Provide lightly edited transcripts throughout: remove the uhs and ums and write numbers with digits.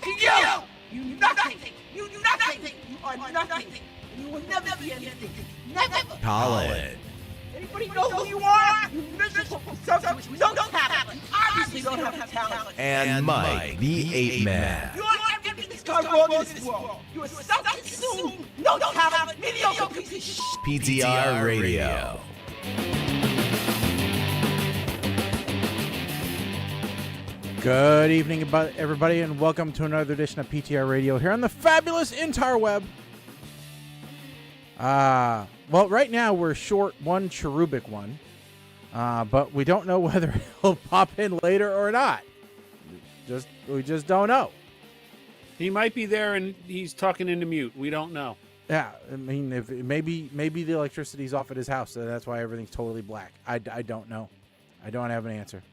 You nothing. You nothing. You are nothing. You will never be anything. Never. Call it. Anybody know who you are? You miserable sucker with no talent. You obviously don't have talent. And Mike, the Ape Man. You are everything's gone wrong in this world. You are self-consumed, no talent, mediocre piece of shit. PTR Radio. Good evening, everybody, and welcome to another edition of PTR Radio here on the fabulous interweb. Well, right now we're short one cherubic one, but we don't know whether he'll pop in later or not. We just don't know. He might be there and he's talking into mute. We don't know. Yeah, I mean, if maybe the electricity's off at his house, so that's why everything's totally black. I don't know. I don't have an answer.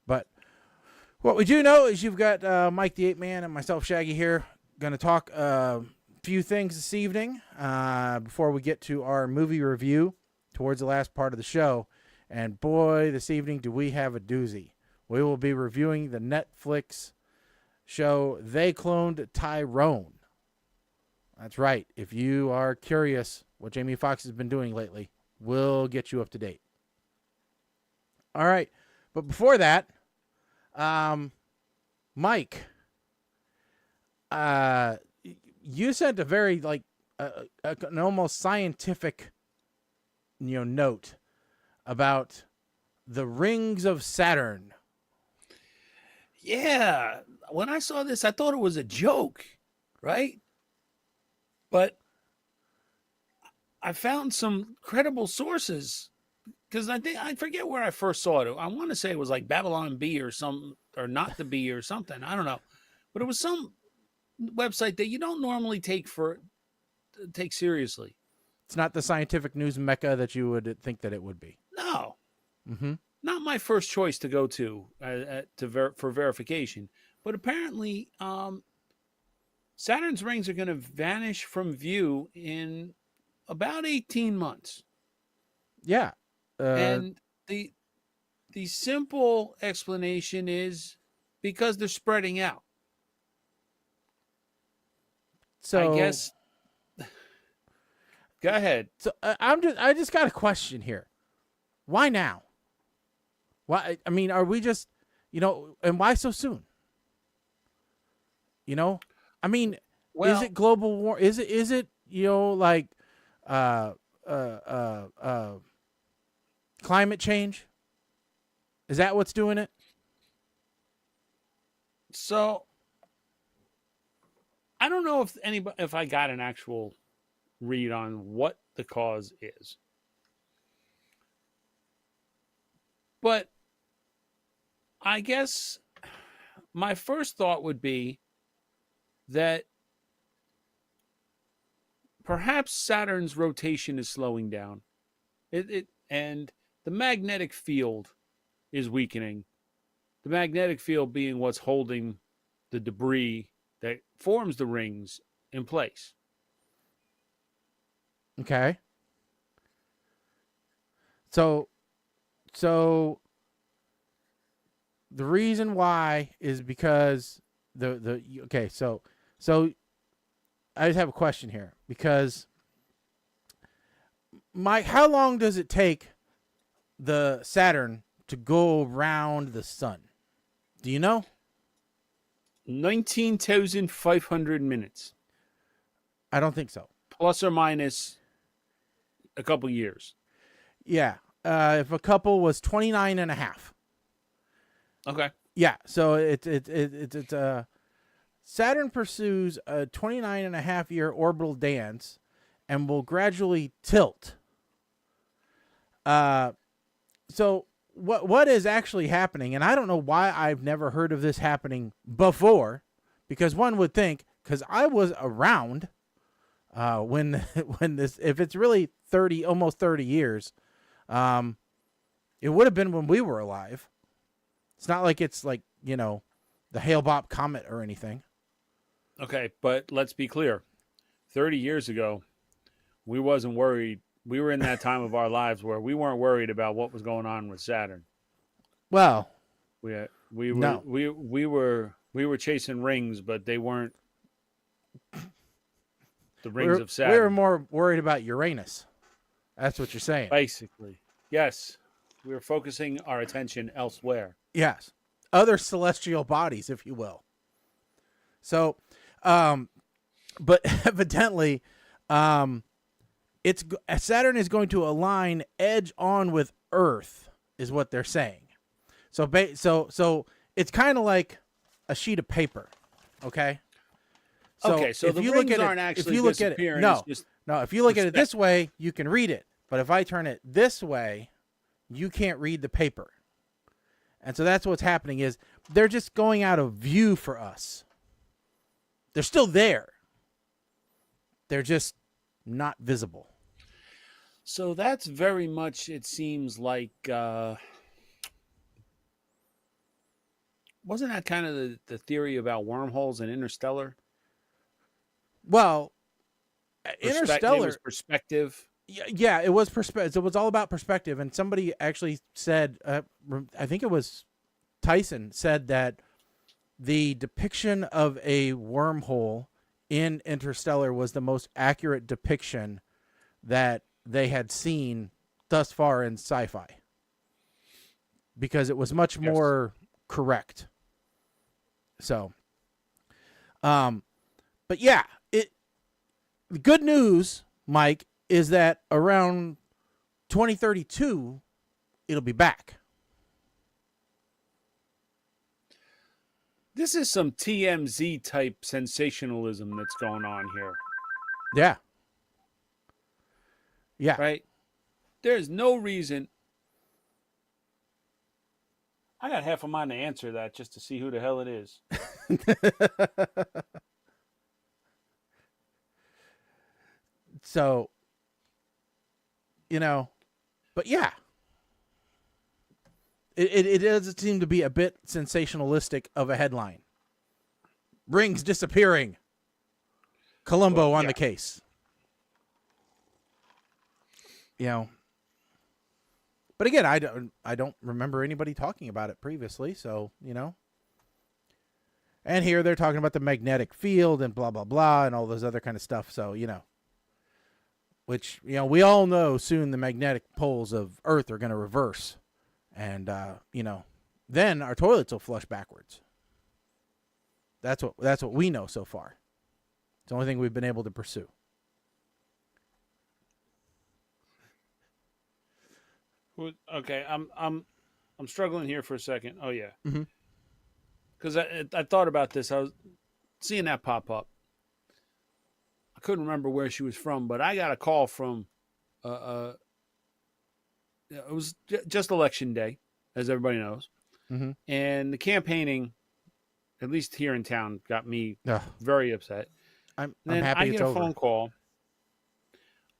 But what we do know is you've got Mike the Ape Man and myself, Shaggy, here. Going to talk a few things this evening before we get to our movie review towards the last part of the show. And boy, this evening do we have a doozy. We will be reviewing the Netflix show They Cloned Tyrone. That's right. If you are curious what Jamie Foxx has been doing lately, we'll get you up to date. All right. But before that, Mike, you sent a very an almost scientific, note about the rings of Saturn. Yeah, when I saw this, I thought it was a joke, right? But I found some credible sources. Because I forget where I first saw it. I want to say it was like Babylon Bee or something, or Not the Bee or something. I don't know. But it was some website that you don't normally take seriously. It's not the scientific news mecca that you would think that it would be. No. Mm-hmm. Not my first choice to go to for verification. But apparently, Saturn's rings are going to vanish from view in about 18 months. Yeah. And the simple explanation is because they're spreading out. So I guess. Go ahead. So I just got a question here. Why now? Why? I mean, are we just, and why so soon? I mean, well, is it global war? Is it climate change? Is that what's doing it? So I don't know if I got an actual read on what the cause is. But I guess my first thought would be that perhaps Saturn's rotation is slowing down. And the magnetic field is weakening. The magnetic field being what's holding the debris that forms the rings in place. Okay. So the reason why is because so I just have a question here, because Mike, how long does it take the Saturn to go around the sun? Do you know? 19,500 minutes. I don't think so. Plus or minus a couple years. Yeah. If a couple was 29 and a half. Okay. Yeah. So it's Saturn pursues a 29 and a half year orbital dance and will gradually tilt. So what is actually happening, and I don't know why I've never heard of this happening before, because one would think, because I was around when this, if it's really almost 30 years, it would have been when we were alive. It's not like it's like, the Hale-Bopp comet or anything. Okay, but let's be clear. 30 years ago, we wasn't worried. We were in that time of our lives where we weren't worried about what was going on with Saturn. Well, we were We were chasing rings, but they weren't the rings of We Saturn. were more worried about Uranus. That's what you're saying. Basically. Yes. We were focusing our attention elsewhere. Yes. Other celestial bodies, if you will. So, but evidently, Saturn is going to align edge on with Earth, is what they're saying. So it's kind of like a sheet of paper, okay? So if the you rings look at aren't it, actually if you look at it, disappearing. no, It's just no. If you look at it this perspective. way, you can read it. But if I turn it this way, you can't read the paper. And so that's what's happening is they're just going out of view for us. They're still there. They're just not visible. So that's very much, it seems like, wasn't that kind of the theory about wormholes and Interstellar? Well, It Interstellar, was perspective. yeah, it was perspective. It was all about perspective. And somebody actually said, I think it was Tyson said that the depiction of a wormhole in Interstellar was the most accurate depiction that they had seen thus far in sci-fi, because it was much more correct. So, but yeah, the good news, Mike, is that around 2032, it'll be back. This is some TMZ type sensationalism that's going on here, Yeah. Yeah. right? There's no reason. I got half a mind to answer that just to see who the hell it is. So, but yeah, it does seem to be a bit sensationalistic of a headline. Rings disappearing. Columbo on the case. But again, I don't remember anybody talking about it previously, so, And here they're talking about the magnetic field and blah, blah, blah, and all those other kind of stuff. So, which, we all know soon the magnetic poles of Earth are going to reverse. And, then our toilets will flush backwards. That's what we know so far. It's the only thing we've been able to pursue. Okay, I'm struggling here for a second. Oh yeah, Mhm. Because I thought about this. I was seeing that pop up. I couldn't remember where she was from, but I got a call from. It was just election day, as everybody knows, Mhm. and the campaigning, at least here in town, got me Ugh. very upset. I'm Then happy I it's get a over. phone call.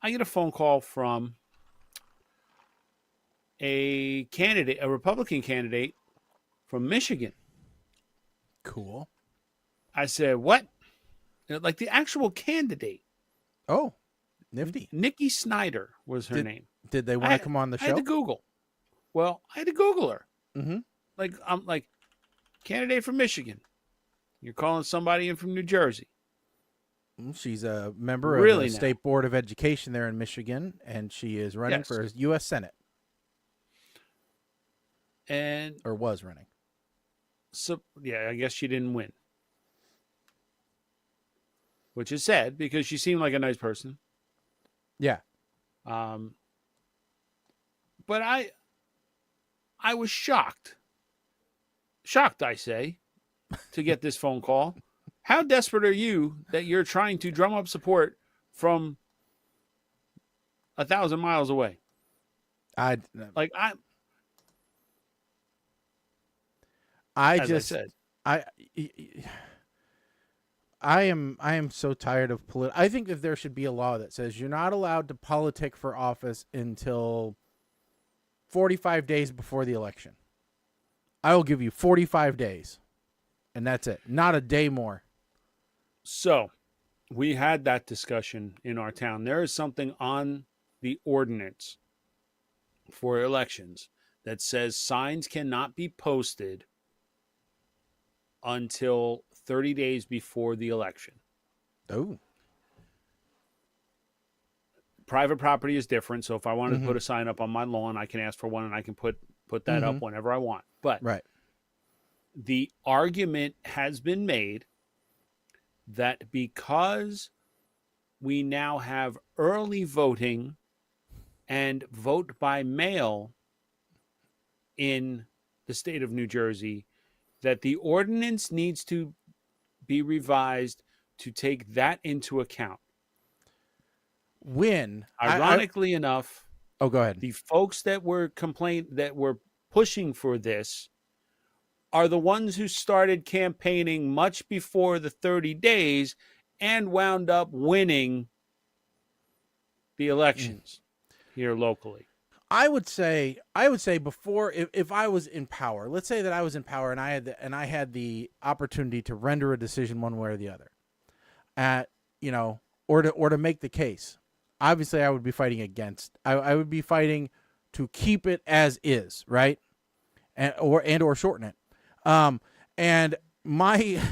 I get a phone call from a Republican candidate from Michigan. Cool. I said, what? Like the actual candidate. Oh, nifty. Nikki Snyder was her name. Did they want to come on the I had show? to Google. Well, I had to Google her. Mm-hmm. Like, I'm like, candidate from Michigan. You're calling somebody in from New Jersey. She's a member of Really the now? State Board of Education there in Michigan, and she is running Yes. for U.S. Senate, And or was running. so, yeah, I guess she didn't win. Which is sad because she seemed like a nice person. Yeah. But I was shocked. Shocked, I say, to get this phone call. How desperate are you that you're trying to drum up support from 1,000 miles away? I As just I said, I am so tired of I think that there should be a law that says you're not allowed to politic for office until 45 days before the election. I will give you 45 days, and that's it. Not a day more. so we had that discussion in our town. There is something on the ordinance for elections that says signs cannot be posted until 30 days before the election. Oh. Private property is different. So if I wanted to put a sign up on my lawn, I can ask for one and I can put that up whenever I want. But Right. the argument has been made that because we now have early voting and vote by mail in the state of New Jersey, that the ordinance needs to be revised to take that into account. When Ironically enough, oh, go ahead. the folks that were pushing for this are the ones who started campaigning much before the 30 days and wound up winning the elections here locally. I would say before, if I was in power, let's say that I was in power and I had the opportunity to render a decision one way or the other, or to make the case. Obviously, I would be fighting against. I would be fighting to keep it as is, right, or shorten it. And my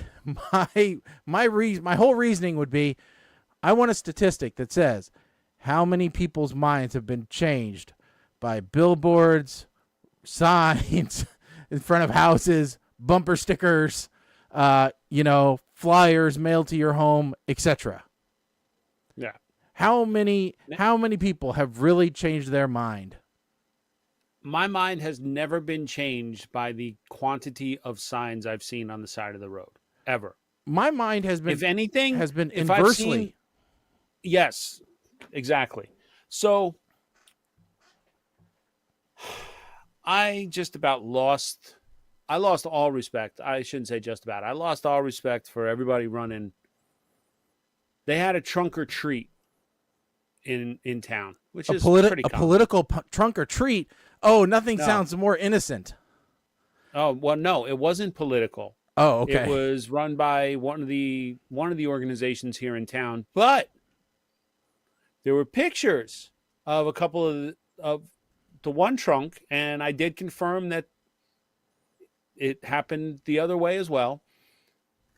whole reasoning would be, I want a statistic that says how many people's minds have been changed by billboards, signs in front of houses, bumper stickers, flyers mailed to your home, etc. Yeah. How many people have really changed their mind? My mind has never been changed by the quantity of signs I've seen on the side of the road, ever. My mind has been, if anything, has been if I've inversely. seen, yes, exactly. So I lost all respect. I shouldn't say just about. I lost all respect for everybody running. They had a trunk or treat in town, which is pretty common. Political trunk or treat. Oh, nothing sounds more innocent. Oh, well, no, it wasn't political. Oh, okay. It was run by one of the organizations here in town, but there were pictures of a couple of the one trunk, and I did confirm that it happened the other way as well.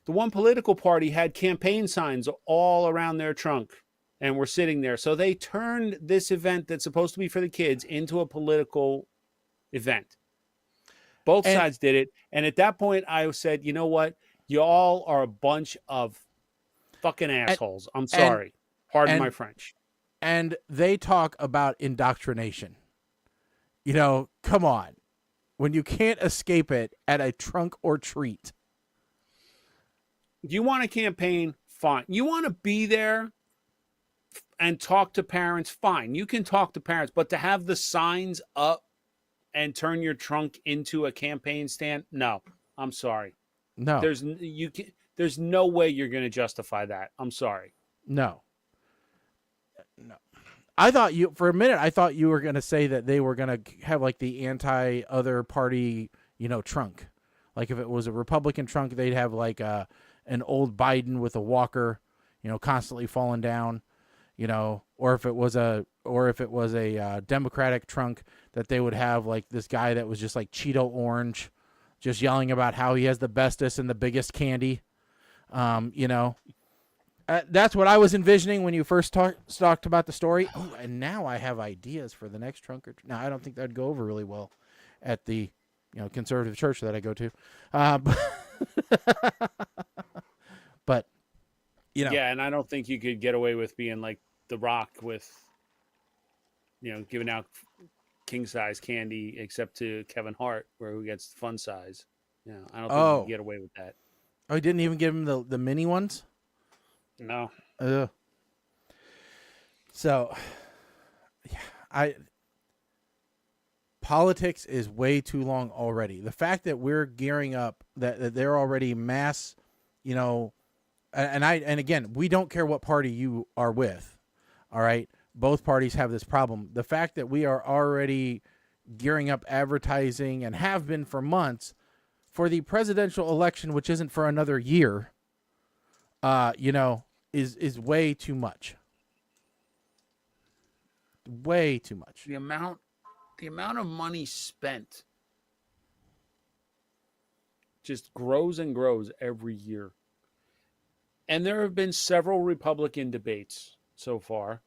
The one political party had campaign signs all around their trunk and were sitting there. So they turned this event that's supposed to be for the kids into a political event. Both sides did it. And at that point, I said, you know what? You all are a bunch of fucking assholes. I'm sorry. Pardon my French. And they talk about indoctrination. Come on. When you can't escape it at a trunk or treat. You want a campaign? Fine. You want to be there and talk to parents? Fine. You can talk to parents. But to have the signs up and turn your trunk into a campaign stand? No. I'm sorry. No. There's no way you're going to justify that. I'm sorry. No. I thought for a minute, I thought you were going to say that they were going to have like the anti-other party, trunk. Like if it was a Republican trunk, they'd have like an old Biden with a walker, constantly falling down, or if it was a Democratic trunk, that they would have like this guy that was just like Cheeto orange, just yelling about how he has the bestest and the biggest candy. That's what I was envisioning when you first talked about the story. Oh, and now I have ideas for the next trunk or treat. Now, I don't think that'd go over really well at the conservative church that I go to. But yeah, and I don't think you could get away with being like The Rock with giving out king size candy, except to Kevin Hart, who gets the fun size. I don't think you can get away with that. Oh, he didn't even give him the mini ones? No. So, yeah, politics is way too long already. The fact that we're gearing up, that they're already mass, and again, we don't care what party you are with. All right. Both parties have this problem. The fact that we are already gearing up advertising and have been for months for the presidential election, which isn't for another year, is way too much. Way too much. The amount of money spent just grows and grows every year. And there have been several Republican debates so far.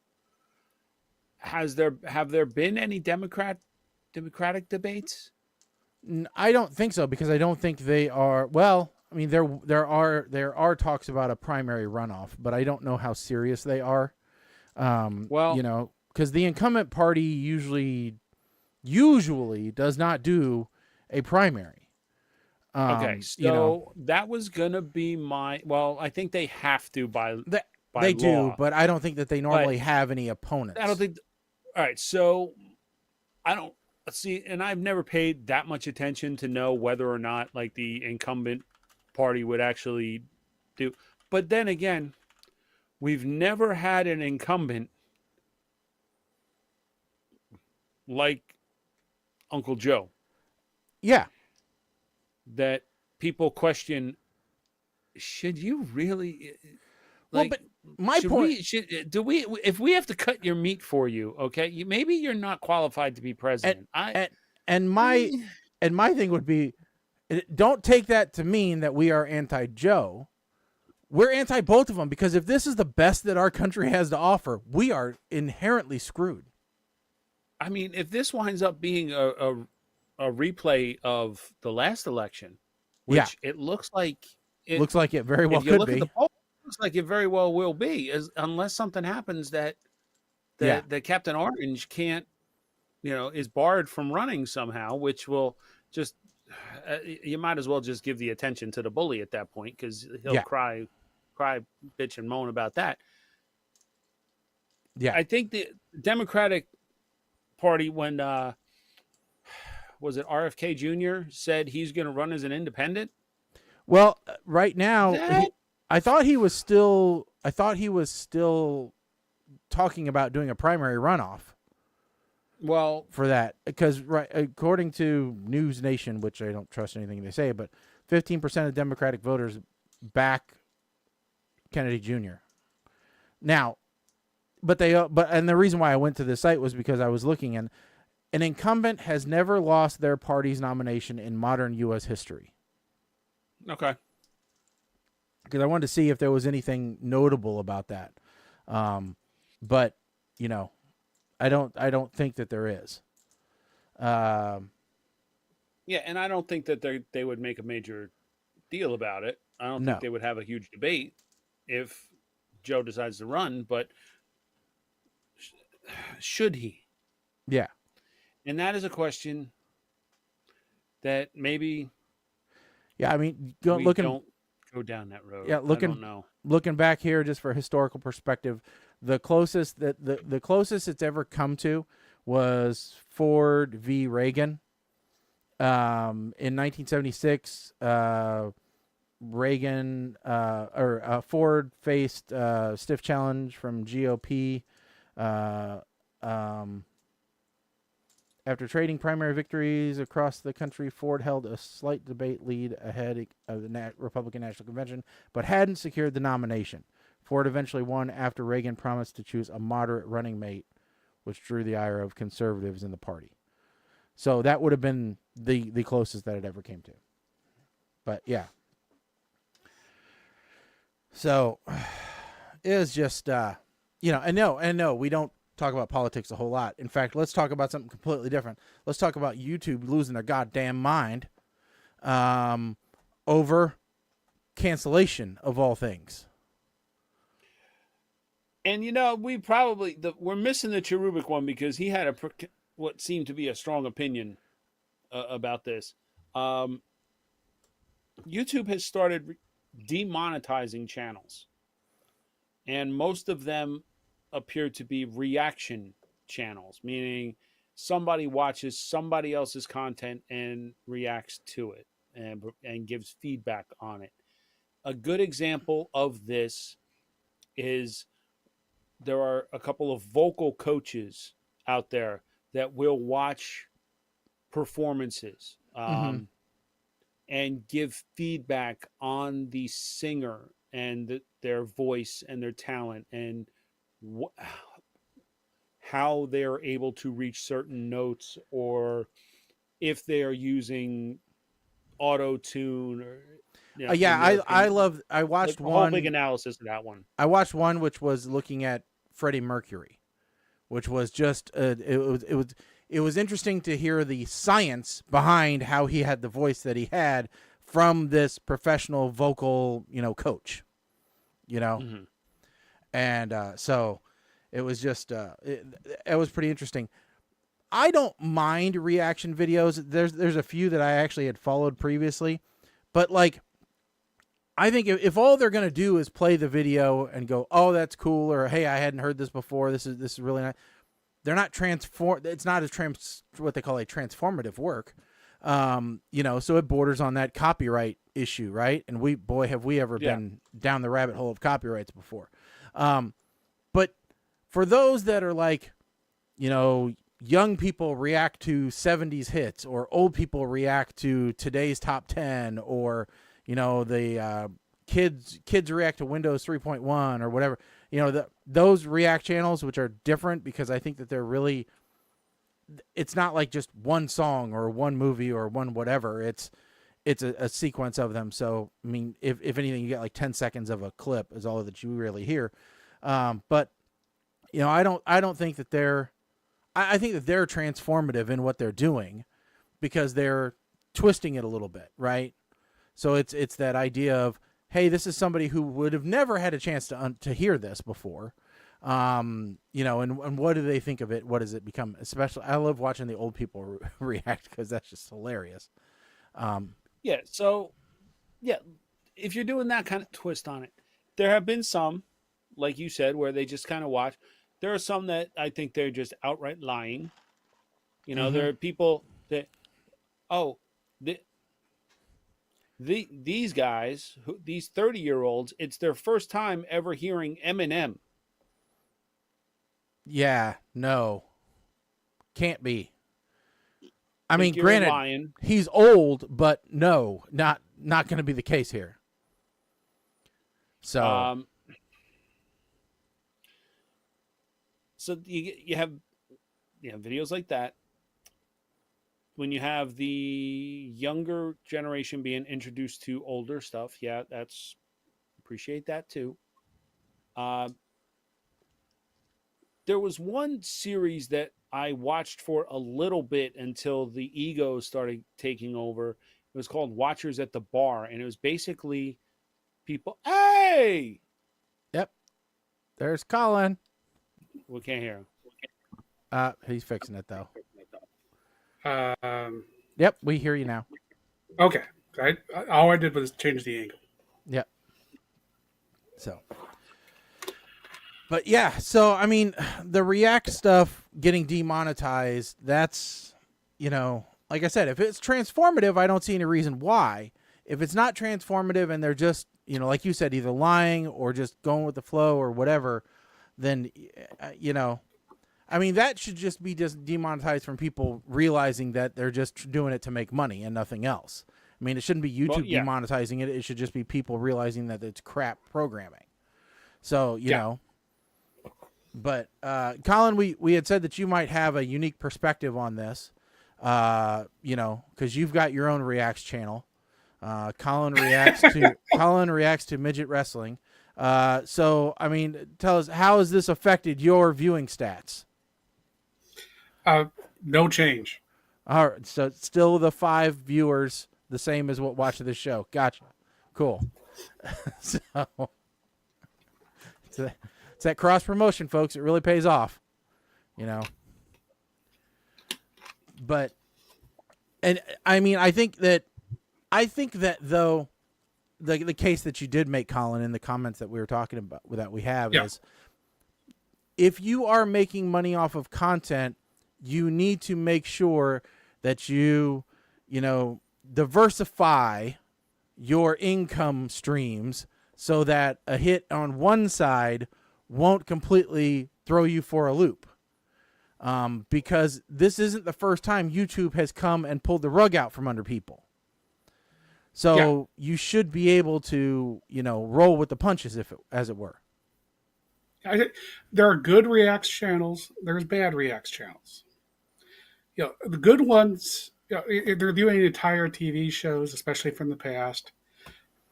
Have there been any Democratic debates? I don't think so, because I don't think they are. Well, I mean, there are talks about a primary runoff, but I don't know how serious they are. Well, you know, because the incumbent party usually does not do a primary. okay, so you know, that was gonna be my. Well, I think they have to by they law. do, but I don't think that they normally have any opponents. I don't think. All right, so I don't see, and I've never paid that much attention to know whether or not like the incumbent party would actually do. But then again, we've never had an incumbent like Uncle Joe. Yeah. That people question, should you really Well, but my point, if we have to cut your meat for you, okay, maybe you're not qualified to be president. and my thing would be, don't take that to mean that we are anti-Joe. We're anti both of them, because if this is the best that our country has to offer, we are inherently screwed. I mean, if this winds up being a replay of the last election, which it looks like it very well could be. Looks like it very well will be, unless something happens that Captain Orange can't, is barred from running somehow, which will just you might as well just give the attention to the bully at that point, because he'll cry, bitch, and moan about that. Yeah, I think the Democratic Party, when was it RFK Jr. said he's going to run as an independent. Well, right now, I thought he was still talking about doing a primary runoff. Well, for that, because according to News Nation, which I don't trust anything they say, but 15% of Democratic voters back Kennedy Jr. Now, and the reason why I went to this site was because I was looking, and an incumbent has never lost their party's nomination in modern U.S. history. Okay. Because I wanted to see if there was anything notable about that, but I don't think that there is. Yeah, and I don't think that they would make a major deal about it. I don't think they would have a huge debate if Joe decides to run, but should he? Yeah. And that is a question that maybe don't go down that road. Yeah, looking back here just for historical perspective, the closest the closest it's ever come to was Ford v. Reagan. In 1976, Ford faced stiff challenge from GOP. After trading primary victories across the country, Ford held a slight debate lead ahead of the Republican National Convention, but hadn't secured the nomination. Ford eventually won after Reagan promised to choose a moderate running mate, which drew the ire of conservatives in the party. So that would have been the closest that it ever came to. But yeah. So it was just, and no, we don't talk about politics a whole lot. In fact, let's talk about something completely different. Let's talk about YouTube losing their goddamn mind over cancellation of all things. And we're missing the cherubic one, because he had what seemed to be a strong opinion about this. YouTube has started demonetizing channels, and most of them appear to be reaction channels, meaning somebody watches somebody else's content and reacts to it and gives feedback on it. A good example of this is there are a couple of vocal coaches out there that will watch performances and give feedback on the singer and their voice and their talent and how they're able to reach certain notes, or if they are using auto tune or I watched a whole big one. analysis of that one. I watched one which was looking at Freddie Mercury, which was just it was interesting to hear the science behind how he had the voice that he had from this professional vocal, coach, Mm-hmm. and so it was just it was pretty interesting. I don't mind reaction videos. There's a few that I actually had followed previously, but like, I think if all they're going to do is play the video and go, "Oh, that's cool," or "Hey, I hadn't heard this before. This is really nice." They're not It's not what they call a transformative work, So it borders on that copyright issue, right? And have we ever been down the rabbit hole of copyrights before? But for those that are like, young people react to 70s hits, or old people react to today's top 10, or the kids react to Windows 3.1 or whatever. Those react channels, which are different because I think that they're really, it's not like just one song or one movie or one whatever. It's a sequence of them. So, I mean, if anything, you get like 10 seconds of a clip is all that you really hear. But I don't think that I think that they're transformative in what they're doing because they're twisting it a little bit, right? So it's that idea of, hey, this is somebody who would have never had a chance to hear this before, and what do they think of it? What does it become? Especially, I love watching the old people react because that's just hilarious. So if you're doing that kind of twist on it, there have been some, like you said, where they just kind of watch. There are some that I think they're just outright lying. There are people that, these guys, these 30-year-olds, it's their first time ever hearing Eminem. Yeah, no, can't be. I mean, You're granted, lying. He's old, but no, not going to be the case here. So, so you have videos like that. When you have the younger generation being introduced to older stuff, appreciate that too. There was one series that I watched for a little bit until the ego started taking over. It was called Watchers at the Bar, and it was basically people. Hey, yep, there's Colin. We can't hear him. He's fixing it though. Um, Yep, we hear you now. Okay. All I did was change the angle. Yep. So, but yeah, so I mean, the React stuff getting demonetized, that's, like I said, if it's transformative, I don't see any reason why. If it's not transformative and they're just, like you said, either lying or just going with the flow or whatever, then, I mean, that should just be demonetized from people realizing that they're just doing it to make money and nothing else. I mean, it shouldn't be YouTube demonetizing it. It should just be people realizing that it's crap programming. So, you know. But, Colin, we had said that you might have a unique perspective on this, because you've got your own Reacts channel. Colin reacts to midget wrestling. So, I mean, tell us, how has this affected your viewing stats? No change. All right, so still the 5 viewers, the same as what watch this show. Gotcha. Cool. So it's that cross promotion, folks. It really pays off, But, and I mean, I think that though, the case that you did make, Colin, in the comments that we were talking about, that we have, is if you are making money off of content, you need to make sure that you diversify your income streams so that a hit on one side won't completely throw you for a loop. Because this isn't the first time YouTube has come and pulled the rug out from under people. So you should be able to, roll with the punches, as it were. There are good Reacts channels. There's bad Reacts channels. The good ones they're doing entire TV shows, especially from the past.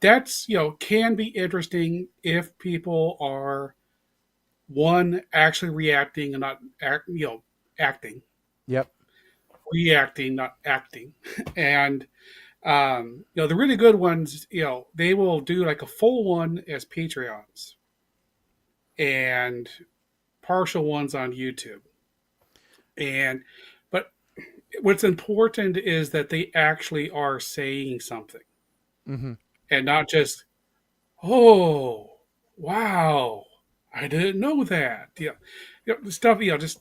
That's can be interesting if people are one actually reacting and not acting, Yep. reacting, not acting, and the really good ones, they will do like a full one as Patreons and partial ones on YouTube. But what's important is that they actually are saying something Mm-hmm. and not just, oh, wow, I didn't know that. Stuff. Just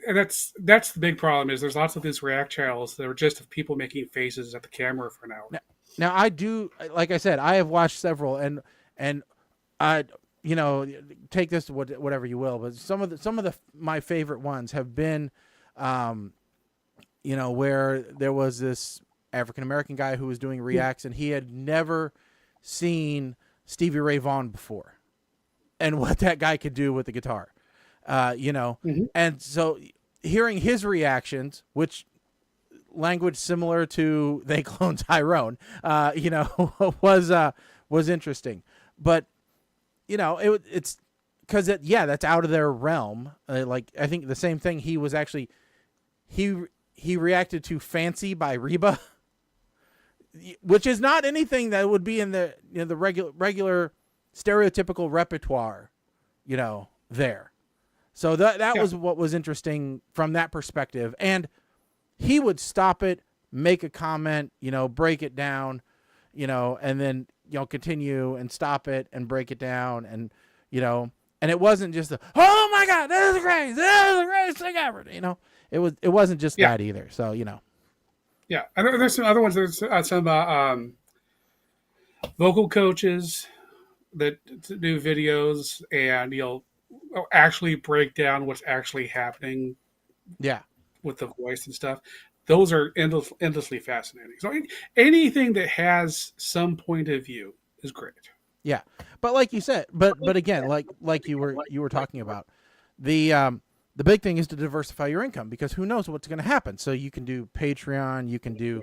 and that's the big problem is there's lots of these React channels that are just of people making faces at the camera for an hour. Now I do, like I said, I have watched several, and I, take this to whatever you will, but some of my favorite ones have been, where there was this African American guy who was doing reacts, and he had never seen Stevie Ray Vaughan before, and what that guy could do with the guitar, and so hearing his reactions, which language similar to They Cloned Tyrone, was interesting, but it's because that's out of their realm. Like I think the same thing. He was actually he reacted to Fancy by Reba, which is not anything that would be in the the regular stereotypical repertoire, there. So that was what was interesting from that perspective. And he would stop it, make a comment, break it down, and then, continue and stop it and break it down. And, and it wasn't just oh my God, this is great. This is the greatest thing ever. It wasn't just that either. So, Yeah. And there's some other ones. There's some vocal coaches that do videos and, actually break down what's actually happening. Yeah. With the voice and stuff. Those are endlessly fascinating. So anything that has some point of view is great. Yeah. But like you said, but again, like you were talking about, the big thing is to diversify your income, because who knows what's going to happen. So you can do Patreon, you can do,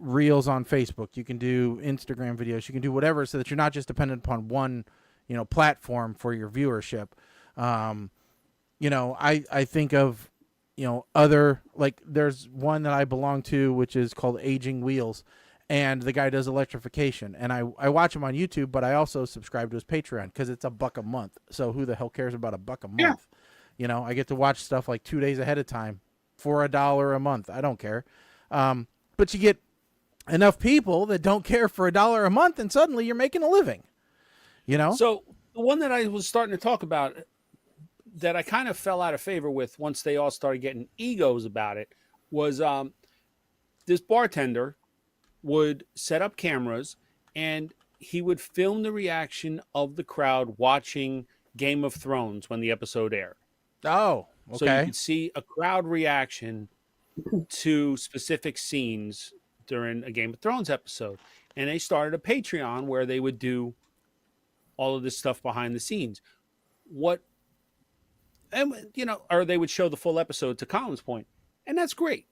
reels on Facebook, you can do Instagram videos, you can do whatever, so that you're not just dependent upon one, platform for your viewership. I think of, other, like there's one that I belong to, which is called Aging Wheels, and the guy does electrification, and I watch him on YouTube, but I also subscribe to his Patreon because it's $1 a month. So who the hell cares about $1 a month? Yeah. I get to watch stuff like 2 days ahead of time for $1 a month. I don't care. But you get enough people that don't care for $1 a month, and suddenly you're making a living, So the one that I was starting to talk about that I kind of fell out of favor with once they all started getting egos about it was this bartender would set up cameras and he would film the reaction of the crowd watching Game of Thrones when the episode aired. Oh, okay. So you could see a crowd reaction to specific scenes during a Game of Thrones episode. And they started a Patreon where they would do all of this stuff behind the scenes. Or they would show the full episode, to Colin's point, and that's great.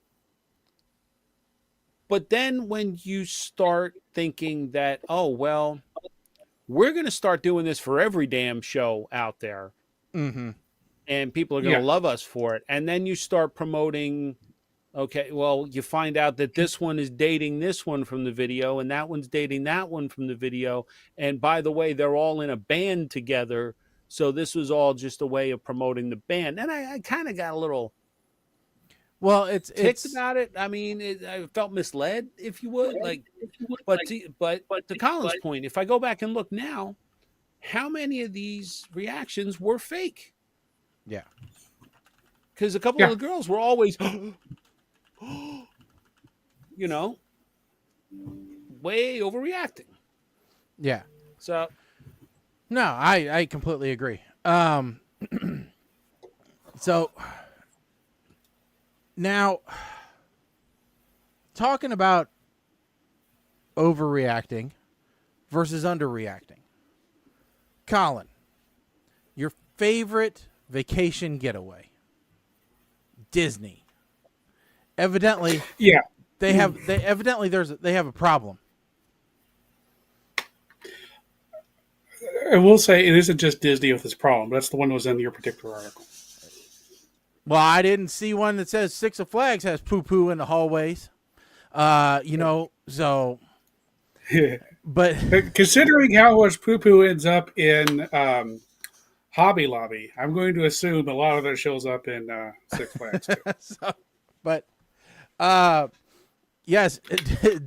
But then when you start thinking that, oh, well, we're going to start doing this for every damn show out there, and people are going to love us for it. And then you start promoting, okay, well, you find out that this one is dating this one from the video, and that one's dating that one from the video. And by the way, they're all in a band together. So this was all just a way of promoting the band. And I kind of got a little ticked about it. I mean, I felt misled, if you would. But to Colin's point, if I go back and look now, how many of these reactions were fake? Yeah. Because a couple of the girls were always, way overreacting. Yeah. So... No, I completely agree. So now, talking about overreacting versus underreacting. Colin, your favorite vacation getaway, Disney. evidently Yeah. they have a problem. I will say it isn't just Disney with this problem. That's the one that was in your particular article. Well, I didn't see one that says Six of Flags has poo-poo in the hallways. So, but Considering how much poo-poo ends up in Hobby Lobby, I'm going to assume a lot of that shows up in Six Flags too. but yes,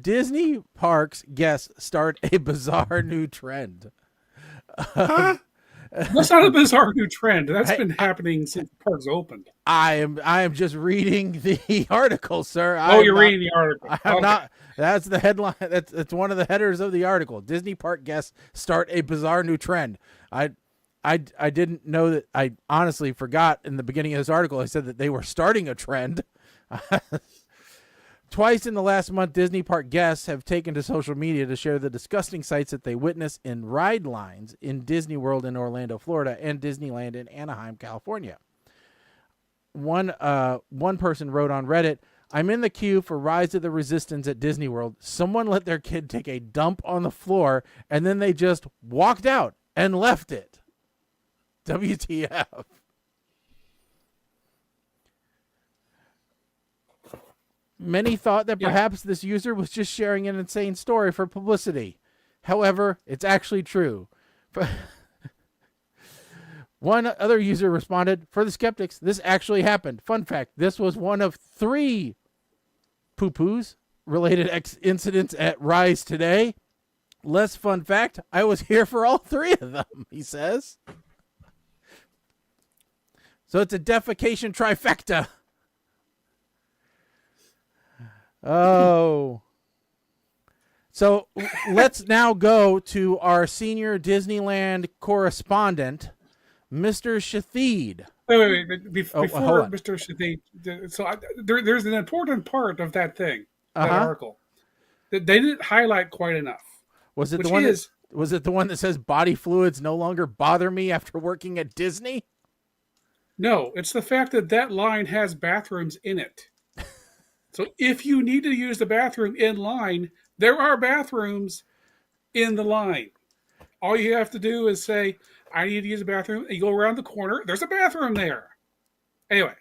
Disney parks guests start a bizarre new trend. Huh? That's not a bizarre new trend. That's been happening since the parks opened. I am just reading the article, sir. You're reading the article. I'm not. That's the headline. That's one of the headers of the article. Disney park guests start a bizarre new trend. I didn't know that. I honestly forgot in the beginning of this article. I said that they were starting a trend. Twice in the last month, Disney park guests have taken to social media to share the disgusting sights that they witness in ride lines in Disney World in Orlando, Florida, and Disneyland in Anaheim, California. One person wrote on Reddit, "I'm in the queue for Rise of the Resistance at Disney World. Someone let their kid take a dump on the floor, and then they just walked out and left it. WTF." Many thought that perhaps this user was just sharing an insane story for publicity. However, it's actually true. One other user responded, "For the skeptics, this actually happened. Fun fact, this was one of 3 poo-poos related incidents at Rise today. Less fun fact, I was here for all 3 of them," he says. So it's a defecation trifecta. Oh. So let's now go to our senior Disneyland correspondent, Mr. Shathid. Wait. Before hold on. Mr. Shathid, so there's an important part of that thing, that article, that they didn't highlight quite enough. Was it the one that says body fluids no longer bother me after working at Disney? No, it's the fact that line has bathrooms in it. So if you need to use the bathroom in line, there are bathrooms in the line. All you have to do is say, "I need to use the bathroom," and you go around the corner. There's a bathroom there. Anyway,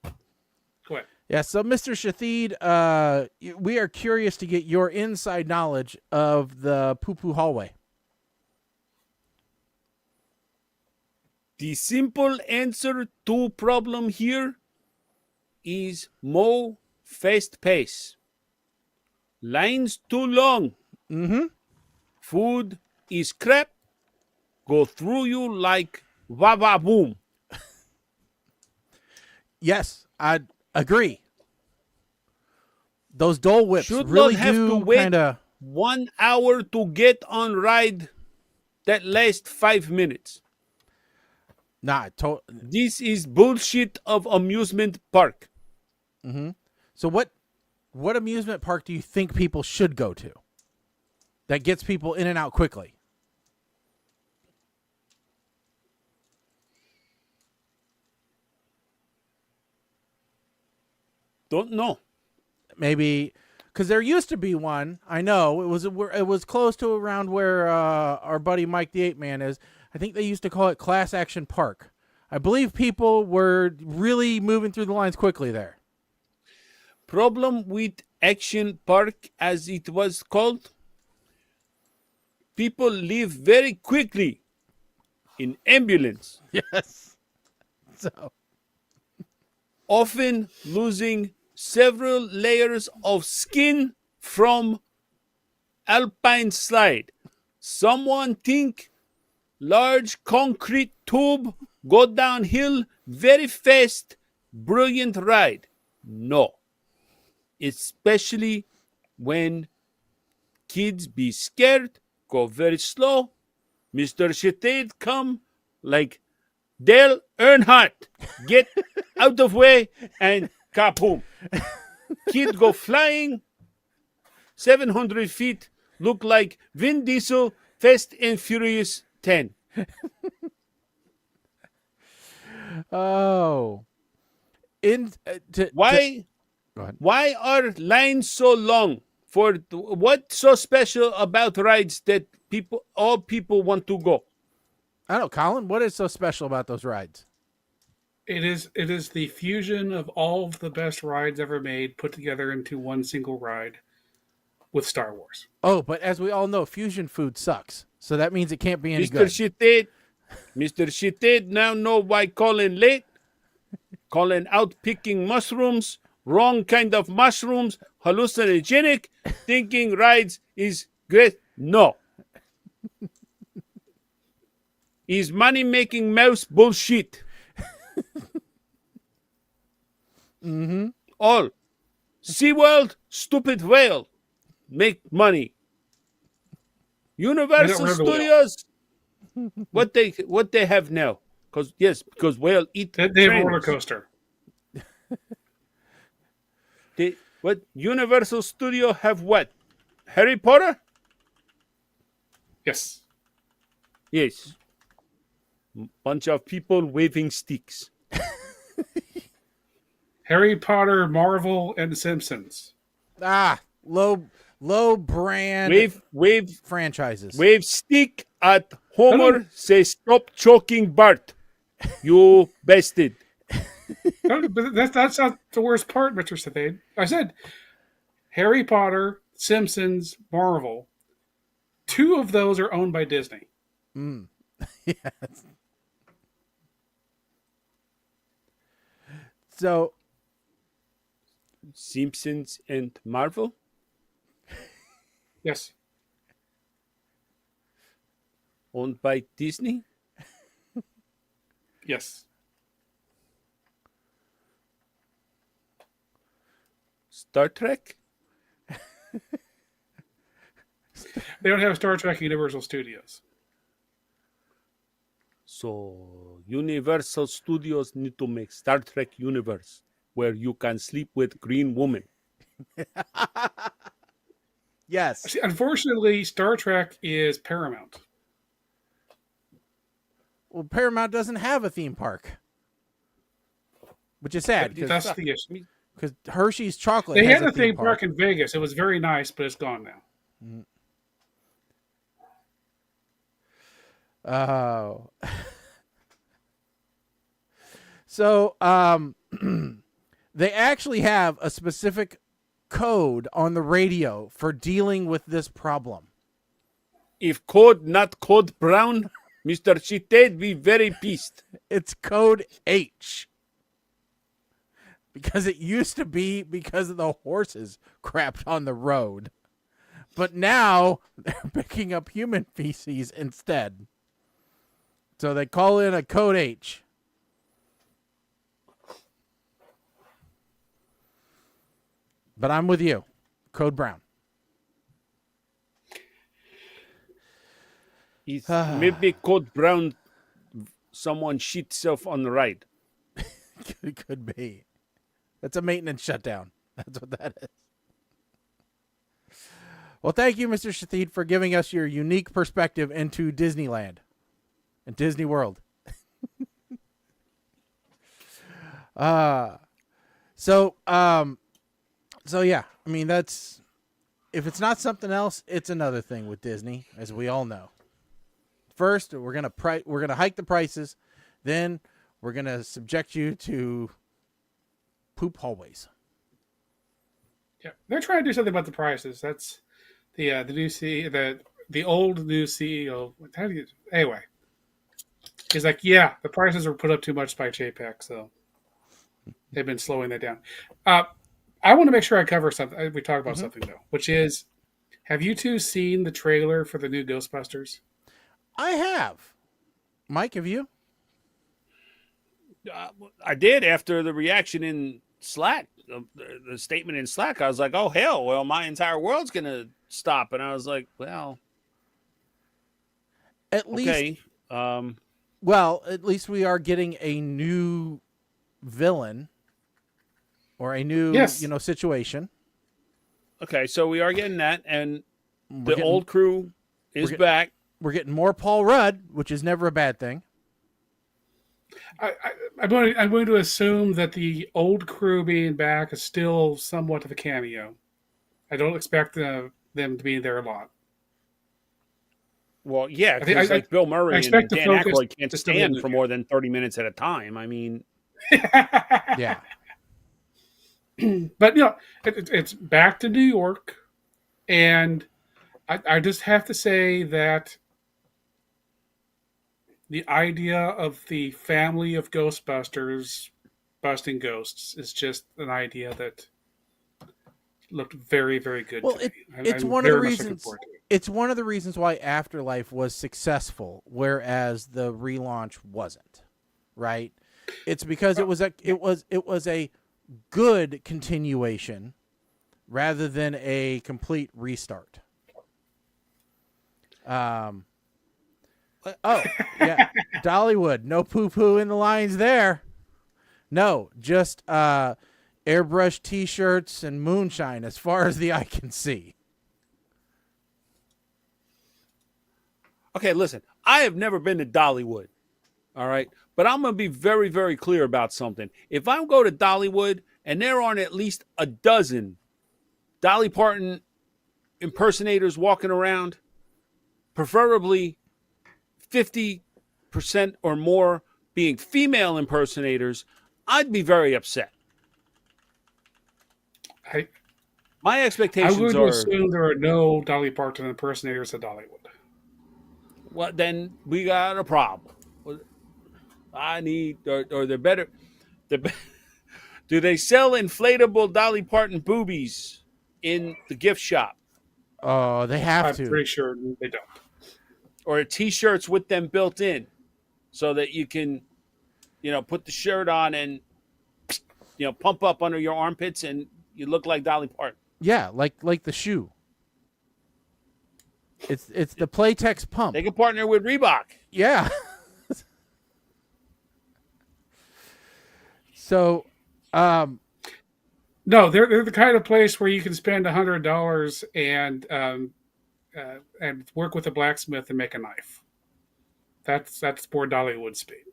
go ahead. Yeah, so Mr. Shathid, we are curious to get your inside knowledge of the poo-poo hallway. The simple answer to problem here is more fast pace. Lines too long. Mm-hmm. Food is crap. Go through you like wah-wah-boom. Yes, I agree. Those Dole Whips Should really not have to do wait kind of... 1 hour to get on ride that lasts 5 minutes. This is bullshit of amusement park. Mm-hmm. So what amusement park do you think people should go to that gets people in and out quickly? Don't know. Maybe because there used to be one. I know it was close to around where our buddy Mike the 8-Man is. I think they used to call it Class Action Park. I believe people were really moving through the lines quickly there. Problem with Action Park, as it was called, people leave very quickly in ambulance. Yes. So often losing several layers of skin from alpine slide. Someone think large concrete tube go downhill very fast, brilliant ride. No. Especially when kids be scared, go very slow. Mr. Shathid come like Dale Earnhardt. Get out of way and kaboom. Kid go flying 700 feet, look like Vin Diesel, Fast and Furious 10. Oh. Why Go ahead. Why are lines so long? What's so special about rides that all people want to go? I don't know, Colin. What is so special about those rides? It is the fusion of all of the best rides ever made put together into one single ride with Star Wars. Oh, but as we all know, fusion food sucks. So that means it can't be any Mr. good. Mr. Shited now know why Colin late. Colin out picking mushrooms, wrong kind of mushrooms, hallucinogenic, thinking rides is great. No. Is money-making mouse bullshit. Mm-hmm. All. SeaWorld, stupid whale. Make money. Universal ride the whale. Studios, what they have now. Because whale eat They have a trainers. roller coaster. What Universal Studio have what? Harry Potter? Yes. Yes. Bunch of people waving sticks. Harry Potter, Marvel, and The Simpsons. Low brand Wave franchises. stick at Homer. Say stop choking Bart. You bested. But that's not the worst part, Mr. Sethade. I said Harry Potter, Simpsons, Marvel. 2 of those are owned by Disney. Yes. So Simpsons and Marvel. Yes. Owned by Disney. Yes. Star Trek. They don't have Star Trek Universal Studios. So Universal Studios need to make Star Trek universe where you can sleep with green woman. yes. See, unfortunately, Star Trek is Paramount. Well, Paramount doesn't have a theme park, which is sad That's the issue. because Hershey's chocolate. They has had a theme park in Vegas. It was very nice, but it's gone now. Oh. So, they actually have a specific code on the radio for dealing with this problem. If code not code brown, Mr. Chited be very pissed. It's code H. Because it used to be because of the horses crapped on the road. But now they're picking up human feces instead. So they call in a code H. But I'm with you. Code brown. It's maybe code brown. Someone shit self on the ride. It could be. That's a maintenance shutdown. That's what that is. Well, thank you, Mr. Shathid, for giving us your unique perspective into Disneyland and Disney World. So yeah, I mean, that's, if it's not something else, it's another thing with Disney, as we all know. First, we're gonna hike the prices, then we're gonna subject you to poop hallways. Yeah, they're trying to do something about the prices. That's the new the old new CEO. How do you, anyway? He's like, yeah, the prices were put up too much by JPEG, so they've been slowing that down. I want to make sure I cover something. We talk about something though, which is, have you two seen the trailer for the new Ghostbusters? I have. Mike, have you? I did after the reaction in Slack, the statement in Slack. I was like, oh, hell, well, my entire world's going to stop. And I was like, well, At least, okay. well, at least we are getting a new villain or a new, Yes. situation. Okay, so we are getting that. And We're getting- old crew is we're get- back. We're getting more Paul Rudd, which is never a bad thing. I'm going to assume that the old crew being back is still somewhat of a cameo. I don't expect them to be there a lot. Well, yeah, I think because like Bill I Murray and expect the Dan focus Aykroyd can't to still be in stand the for more than 30 minutes at a time. I mean, Yeah. But it's back to New York, and I just have to say that the idea of the family of Ghostbusters busting ghosts is just an idea that looked very, very good Well, to me. it's I'm one of the very much looking reasons. forward to it. It's one of the reasons why Afterlife was successful, whereas the relaunch wasn't. Right? It's because it was a good continuation rather than a complete restart. Oh yeah, Dollywood, no poo poo in the lines there. No, just airbrush T-shirts and moonshine as far as the eye can see. okay, listen, I have never been to Dollywood, all right? But I'm going to be very, very clear about something. If I go to Dollywood and there aren't at least a dozen Dolly Parton impersonators walking around, preferably 50% or more being female impersonators, I'd be very upset. My I'm expectations going to are, assume there are no Dolly Parton impersonators at Dollywood. well, then we got a problem. I need, or they're better. Do they sell inflatable Dolly Parton boobies in the gift shop? Oh, they have I'm to. pretty sure they don't. Or T-shirts with them built in, so that you can, put the shirt on and, pump up under your armpits and you look like Dolly Parton. Yeah, like the shoe. It's the Playtex pump. They can partner with Reebok. Yeah. So, No, they're the kind of place where you can spend $100 and work with a blacksmith and make a knife. That's poor Dollywood speed.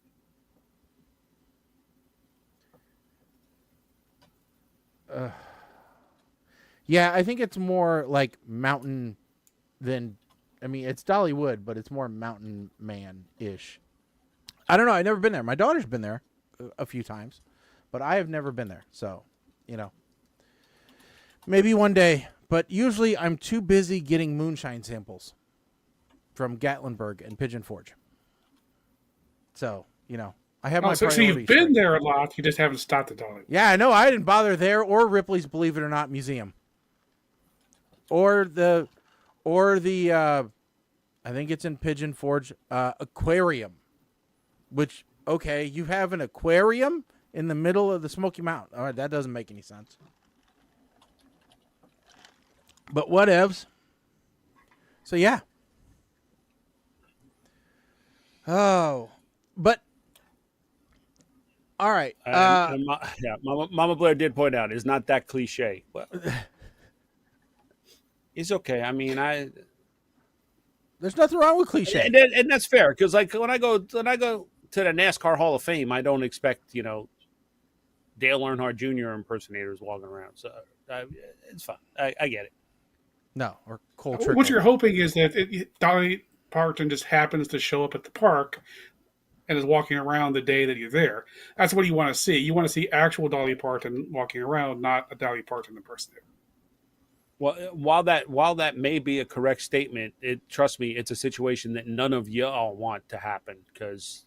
yeah, I think it's more like mountain than, I mean, it's Dollywood, but it's more mountain man-ish. I don't know. I've never been there. My daughter's been there a few times, but I have never been there. So, maybe one day. But usually I'm too busy getting moonshine samples from Gatlinburg and Pigeon Forge. So, I have my So priorities you've been straight. there a lot. You just haven't stopped at Dollywood. Yeah, I know. I didn't bother there or Ripley's Believe It or Not Museum. Or the I think it's in Pigeon Forge aquarium. Which, okay, you have an aquarium in the middle of the Smoky Mountain. All right, that doesn't make any sense. But whatevs. So yeah. Oh, but all right. Mama Blair did point out it's not that cliche. Well, it's okay. I mean, there's nothing wrong with cliche. and that's fair because like when I go to the NASCAR Hall of Fame, I don't expect Dale Earnhardt Jr. impersonators walking around. So it's fine. I get it. No, or Cole What Trickle. you're hoping is that Dolly Parton just happens to show up at the park and is walking around the day that you're there. That's what you want to see. You want to see actual Dolly Parton walking around, not a Dolly Parton impersonator. Well, while that may be a correct statement, trust me, it's a situation that none of y'all want to happen because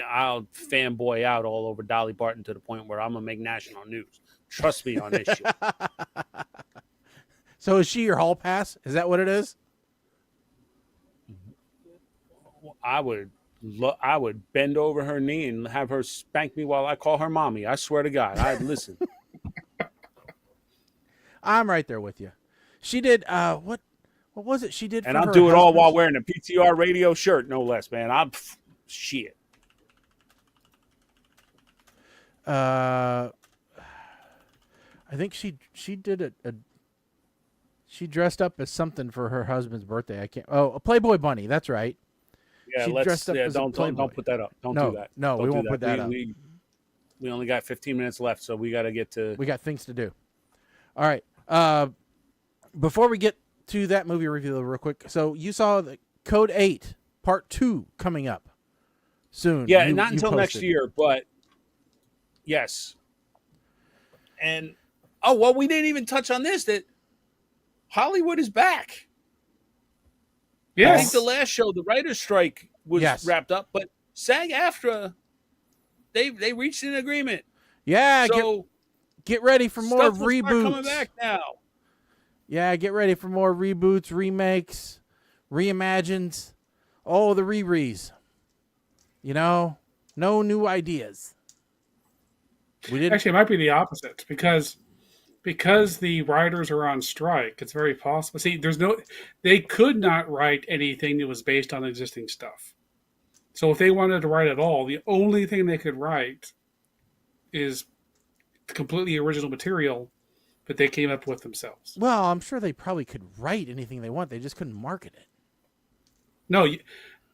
I'll fanboy out all over Dolly Parton to the point where I'm gonna make national news. Trust me on this shit. So is she your hall pass? Is that what it is? I would bend over her knee and have her spank me while I call her mommy. I swear to God, I'd listen. I'm right there with you. She did what was it she did for And I'll her do it all husband's- while wearing a PTR radio shirt, no less, man. Shit. I think she did she dressed up as something for her husband's birthday. A Playboy bunny, that's right. Yeah, she dressed up as a don't Playboy. put that up. Don't No, do that. no, Don't we do won't put that up. We only got 15 minutes left, so we got to get to. We got things to do. All right. Before we get to that movie review real quick, so you saw the Code 8 Part 2 coming up soon. Yeah, You- not you until next posted. year, but yes. And we didn't even touch on this, that Hollywood is back. I think Yes. the last show, the writer's strike was Yes. wrapped up, but SAG-AFTRA, they reached an agreement. Yeah, So get ready for more stuff will start reboots. coming back now. Yeah, get ready for more reboots, remakes, reimagines, all the re-re's. You know, no new ideas. We didn't. Actually, it might be the opposite because the writers are on strike. It's very possible. See, they could not write anything that was based on existing stuff. So if they wanted to write at all, the only thing they could write is completely original material that they came up with themselves. Well, I'm sure they probably could write anything they want. They just couldn't market it. No,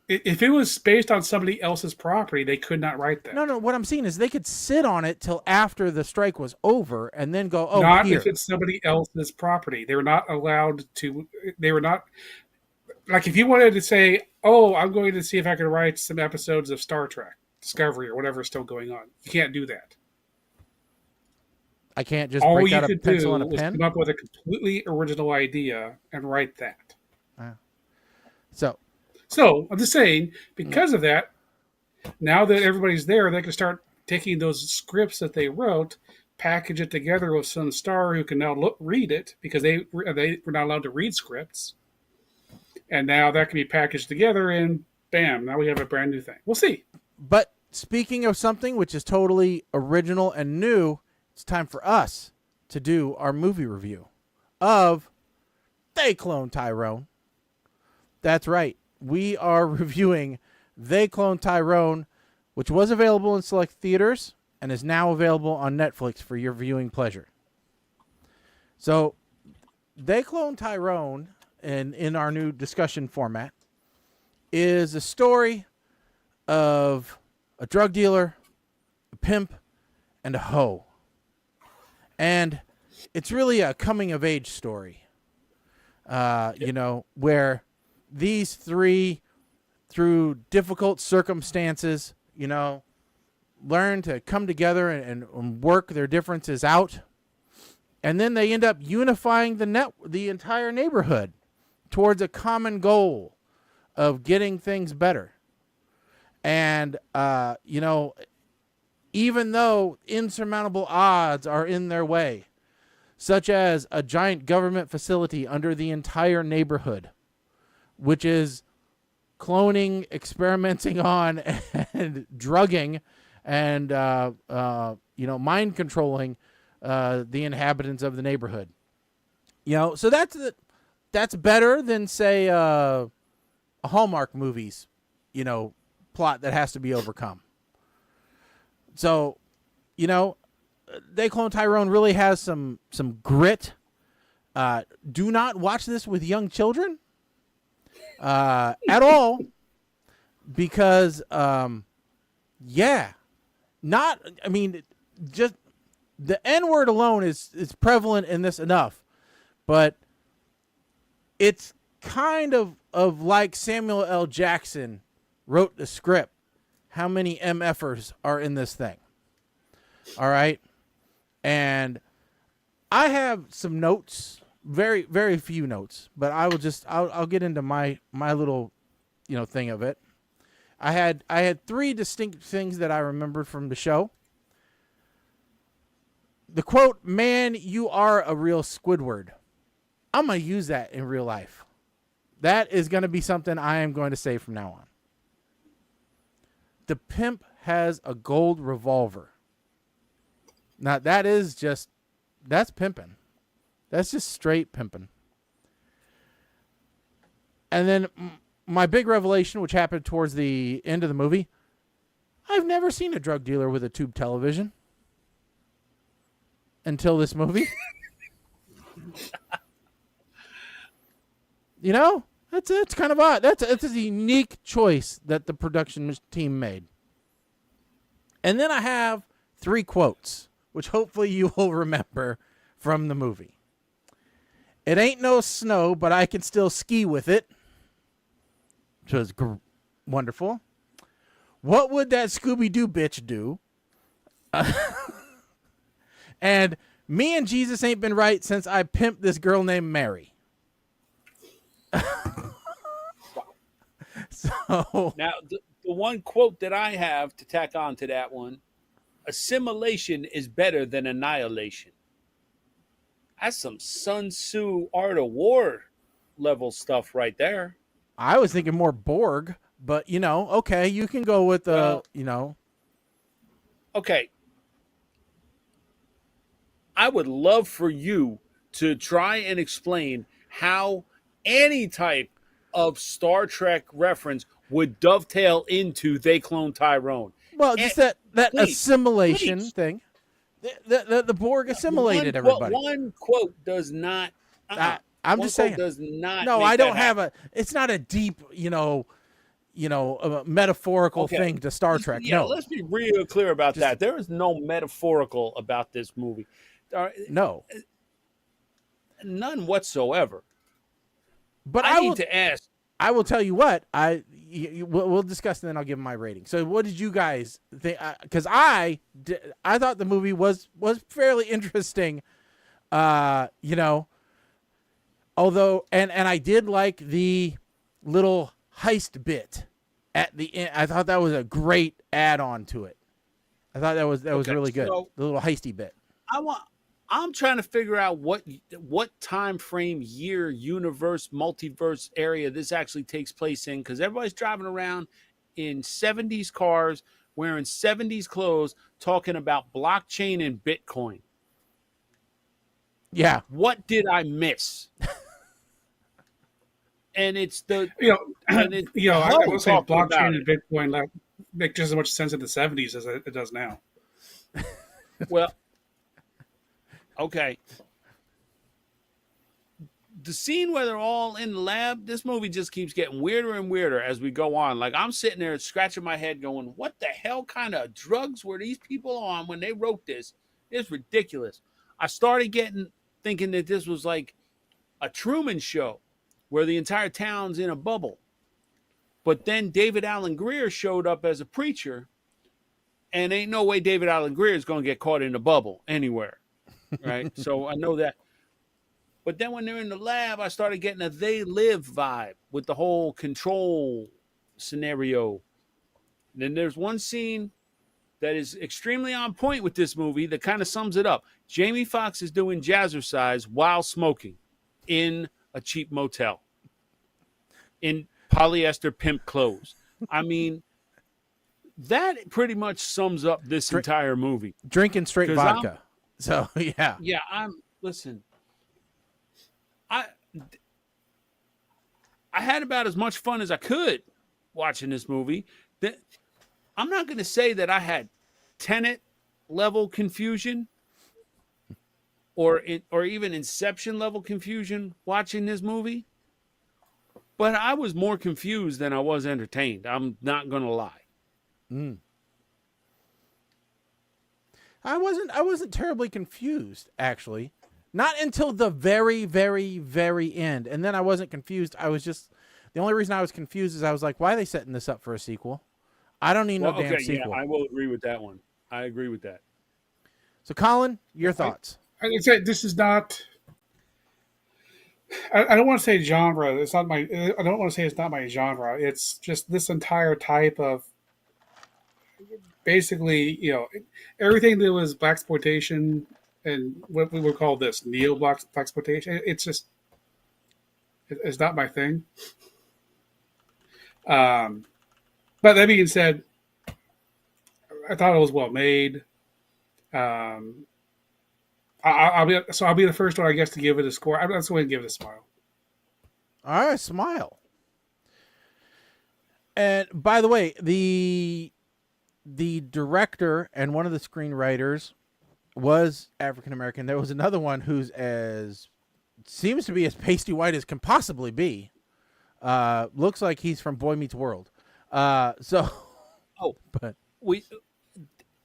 if it was based on somebody else's property, they could not write that. No. What I'm saying is they could sit on it till after the strike was over and then go, oh, Not here. if it's somebody else's property. They were not allowed to. They were not. Like if you wanted to say, "Oh, I'm going to see if I can write some episodes of Star Trek Discovery or whatever is still going on," you can't do that. I can't just All break you out a could pencil do and a was pen. come up with a completely original idea and write that. So, I'm just saying, because of that, now that everybody's there, they can start taking those scripts that they wrote, package it together with some star who can now read it, because they were not allowed to read scripts. And now that can be packaged together, and bam, now we have a brand new thing. We'll see. but speaking of something which is totally original and new, it's time for us to do our movie review of They Cloned Tyrone. That's right. We are reviewing They Cloned Tyrone, which was available in select theaters and is now available on Netflix for your viewing pleasure. So, They Cloned Tyrone, in our new discussion format, is a story of a drug dealer, a pimp, and a hoe. And it's really a coming-of-age story, where these three, through difficult circumstances, learn to come together and work their differences out. And then they end up unifying the entire neighborhood towards a common goal of getting things better. And, even though insurmountable odds are in their way, such as a giant government facility under the entire neighborhood, which is cloning, experimenting on, and drugging, and mind controlling the inhabitants of the neighborhood. So that's better than, say, a Hallmark movie's plot that has to be overcome. So, They Cloned Tyrone really has some grit. Do not watch this with young children at all, because just the N-word alone is prevalent in this enough, but it's kind of like Samuel L. Jackson wrote the script. How many MFers are in this thing? All right. And I have some notes, very, very few notes, but I'll get into my little, thing of it. I had three distinct things that I remembered from the show. The quote, "Man, you are a real Squidward." I'm going to use that in real life. That is going to be something I am going to say from now on. The pimp has a gold revolver. Now, that's pimping. That's just straight pimping. And then my big revelation, which happened towards the end of the movie, I've never seen a drug dealer with a tube television until this movie. It's kind of odd. It's a unique choice that the production team made. And then I have 3 quotes, which hopefully you will remember from the movie. It ain't no snow, but I can still ski with it, which was wonderful. What would that Scooby-Doo bitch do? And me and Jesus ain't been right since I pimped this girl named Mary. So Now, the one quote that I have to tack on to that one, assimilation is better than annihilation. That's some Sun Tzu Art of War level stuff right there. I was thinking more Borg, but okay, you can go with Okay. I would love for you to try and explain how any type of Star Trek reference would dovetail into They Cloned Tyrone. Well, just And that please, assimilation please. thing. The Borg assimilated everybody. One quote does not. I'm one just quote saying. Does not. No, make I don't that have happen. it's not a deep, metaphorical Okay. thing to Star Trek. Yeah, No, let's be real clear about that. There is no metaphorical about this movie. no. None whatsoever. But I need to ask. I will tell you what we'll discuss, and then I'll give my rating. So, what did you guys think? Because I thought the movie was fairly interesting. Although, and I did like the little heist bit at the end. I thought that was a great add-on to it. I thought that was really good. So the little heisty bit. I'm trying to figure out what time frame, year, universe, multiverse area this actually takes place in, because everybody's driving around in 70s cars, wearing 70s clothes, talking about blockchain and Bitcoin. Yeah. What did I miss? And it's the I will say blockchain and Bitcoin make just as much sense in the 70s as it does now. Well, okay. The scene where they're all in the lab, this movie just keeps getting weirder and weirder as we go on. Like, I'm sitting there scratching my head going, what the hell kind of drugs were these people on when they wrote this? It's ridiculous. I started thinking that this was like a Truman Show where the entire town's in a bubble. But then David Alan Grier showed up as a preacher, and ain't no way David Alan Grier is going to get caught in a bubble anywhere. Right? So I know that. But then when they're in the lab, I started getting a They Live vibe with the whole control scenario. And then there's one scene that is extremely on point with this movie that kind of sums it up. Jamie Foxx is doing jazzercise while smoking in a cheap motel in polyester pimp clothes. I mean, that pretty much sums up this entire movie. Drinking straight vodka. So, yeah. Yeah, listen. I had about as much fun as I could watching this movie. I'm not going to say that I had Tenet level confusion or even Inception level confusion watching this movie, but I was more confused than I was entertained. I'm not going to lie. I wasn't terribly confused, actually. Not until the very, very, very end. And then I wasn't confused. I was just, the only reason I was confused is I was like, why are they setting this up for a sequel? I don't need no damn sequel. Yeah, I will agree with that one. I agree with that. So, Colin, your thoughts? I would say this is not. I don't want to say genre. It's not my. I don't want to say it's not my genre. It's just this entire type of. Basically, everything that was blaxploitation and what we would call this neo-blaxploitation. It's just. It's not my thing. But that being said, I thought it was well made. I'll be the first one, I guess, to give it a score. I'm just going to give it a smile. All right, smile. And by the way, the director and one of the screenwriters was African American. There was another one who's seems to be as pasty white as can possibly be. Looks like he's from Boy Meets World. So, Oh, but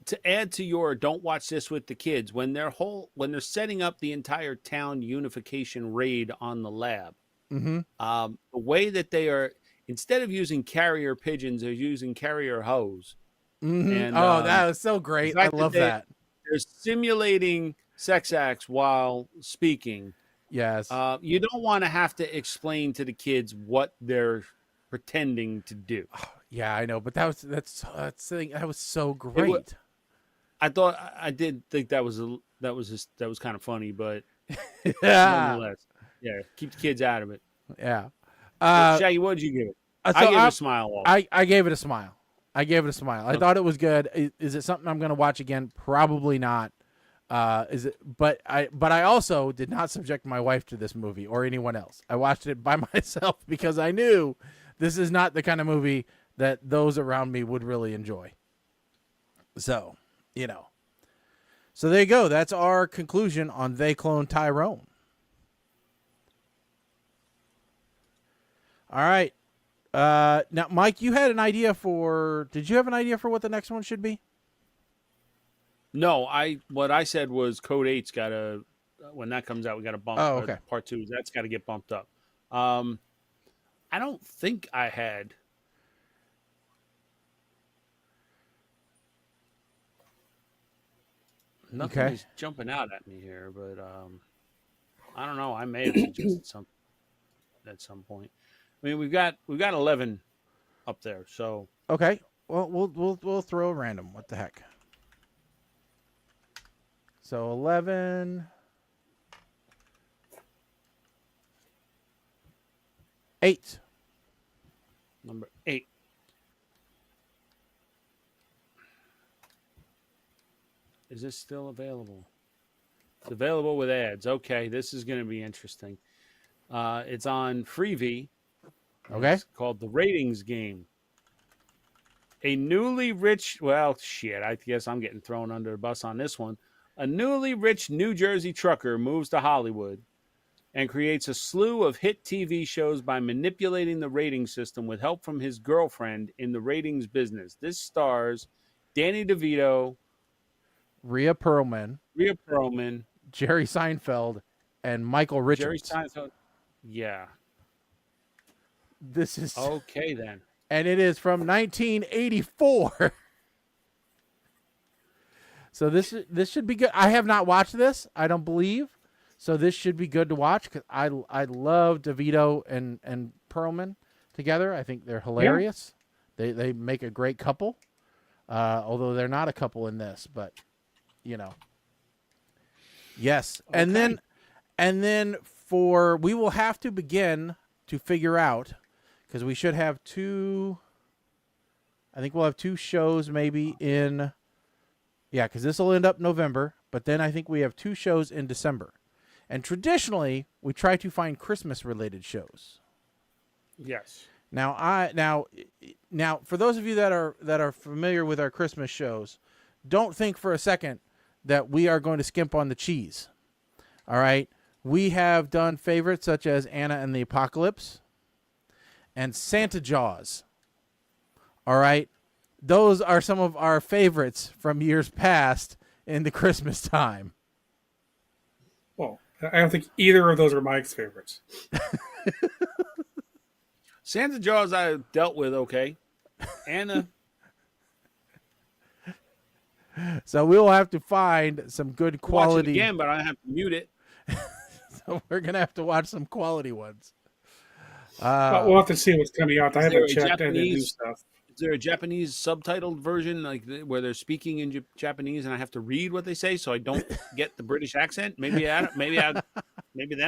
to add to your don't watch this with the kids, when they're setting up the entire town unification raid on the lab, mhm. the way that they are, instead of using carrier pigeons, they're using carrier hose. Mhm. And, That was so great. the I fact love that that. they're simulating sex acts while speaking. Yes. You don't want to have to explain to the kids what they're pretending to do. Yeah, I know, but that was so great. I did think that was kind of funny, but Yeah. nonetheless, yeah, keep the kids out of it. Yeah. Shaggy, what did you give it? So I gave it a smile. Also. I gave it a smile. I thought it was good. Is it something I'm going to watch again? Probably not. Is it? But I also did not subject my wife to this movie or anyone else. I watched it by myself because I knew this is not the kind of movie that those around me would really enjoy. So, So there you go. That's our conclusion on They Cloned Tyrone. All right. Now, Mike, you had an idea did you have an idea for what the next one should be? No, what I said was Code 8's got to, when that comes out, we got to bump. Oh, okay. Part 2, that's got to get bumped up. I don't think I had. Nothing is jumping out at me here, but I don't know. I may have suggested something at some point. I mean, we've got 11 up there, so Okay. Well, we'll throw a random. What the heck? So 11. 8. number 8. Is this still available? It's available with ads. Okay, this is going to be interesting. It's on Freevee. Okay. It's called The Ratings Game. A newly rich, well, shit, I guess I'm getting thrown under the bus on this one. A newly rich New Jersey trucker moves to Hollywood and creates a slew of hit TV shows by manipulating the rating system with help from his girlfriend in the ratings business. This stars Danny DeVito, Rhea Perlman, Jerry Seinfeld, and Michael Richards. Jerry Seinfeld. Yeah. This is okay then. And it is from 1984. So this should be good. I have not watched this, I don't believe. So this should be good to watch because I love DeVito and Perlman together. I think they're hilarious. Yeah. They make a great couple. Although they're not a couple in this, but Yes. Okay. And then we will have to begin to figure out, because we should have I think we'll have 2 shows maybe because this will end up November, but then I think we have 2 shows in December. And traditionally, we try to find Christmas-related shows. Yes. Now for those of you that are familiar with our Christmas shows, don't think for a second that we are going to skimp on the cheese. All right? We have done favorites such as Anna and the Apocalypse and Santa Jaws. All right? Those are some of our favorites from years past in the Christmas time. Well, I don't think either of those are Mike's favorites. Santa Jaws I dealt with okay. Anna. So we'll have to find some good quality. Watch it again, but I have to mute it. So we're going to have to watch some quality ones. We'll have to see what's coming out. I haven't checked any new stuff. Is there a Japanese subtitled version where they're speaking in Japanese and I have to read what they say so I don't get the British accent? Maybe then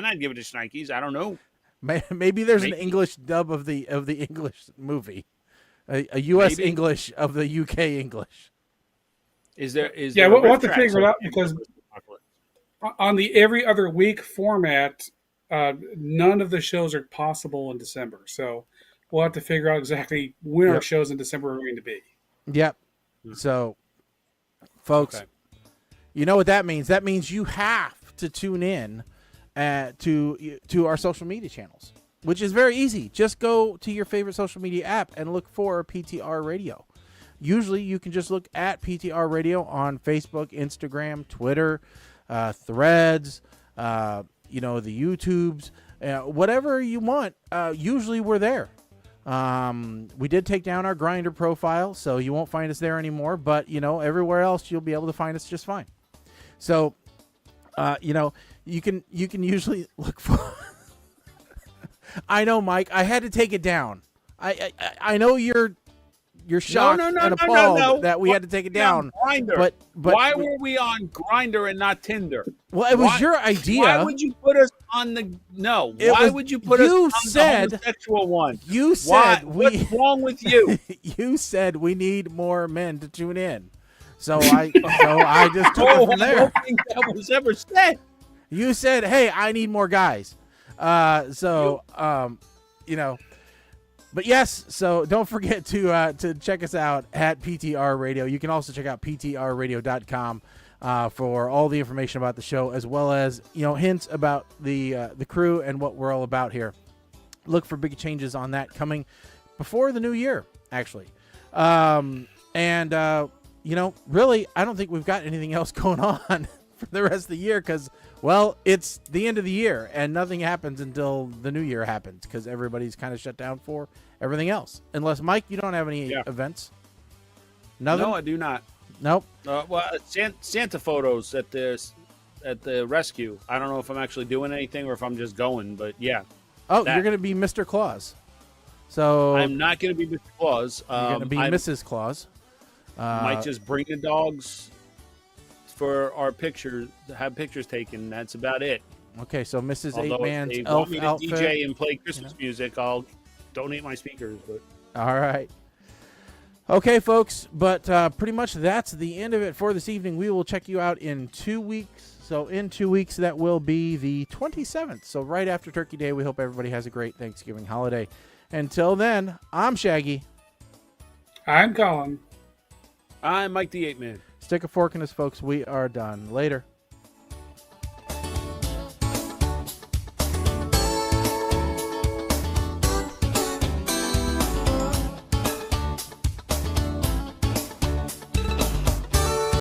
I'd give it to Shnikes. I don't know. Maybe there's an English dub of the English movie, a U.S. English of the U.K. English. Is there? We'll have to figure it out because on the every other week format, none of the shows are possible in December. So we'll have to figure out exactly when our shows in December are going to be. Yep. So, folks, you know what that means? That means you have to tune in to our social media channels. which is very easy. Just go to your favorite social media app and look for PTR Radio. Usually you can just look at PTR Radio on Facebook, Instagram, Twitter, Threads, the YouTubes, whatever you want. Usually we're there. We did take down our Grindr profile, so you won't find us there anymore, but everywhere else you'll be able to find us just fine. So, you can usually look for I know, Mike, I had to take it down. I know you're shocked and appalled that we had to take it down. Grindr. But why were we on Grindr and not Tinder? Well, it was your idea. Why would you put us on the Why would you put us on the homosexual one? You said what's wrong with you? You said we need more men to tune in. So I just took it from there. I don't think that was ever said. You said, "Hey, I need more guys." But yes, so don't forget to check us out at PTR Radio. You can also check out ptrradio.com for all the information about the show, as well as hints about the crew and what we're all about here. Look for big changes on that coming before the new year, actually. Really, I don't think we've got anything else going on for the rest of the year because, well, it's the end of the year and nothing happens until the new year happens because everybody's kind of shut down for everything else. Unless, Mike, you don't have any events? Nothing? No, I do not. Nope. Santa photos at the rescue. I don't know if I'm actually doing anything or if I'm just going, but yeah. Oh, you're going to be Mr. Claus. So I'm not going to be Mr. Claus. You're going to be Mrs. Claus. Might just bring the dogs for our pictures, have pictures taken. That's about it. Okay, so Mrs. Although 8-Man's if they elf want me to outfit. DJ and play Christmas music, I'll donate my speakers. But all right. Okay, folks, but pretty much that's the end of it for this evening. We will check you out in 2 weeks. So in 2 weeks, that will be the 27th. So right after Turkey Day, we hope everybody has a great Thanksgiving holiday. Until then, I'm Shaggy. I'm Colin. I'm Mike the 8-Man. Stick a fork in us, folks. We are done. Later.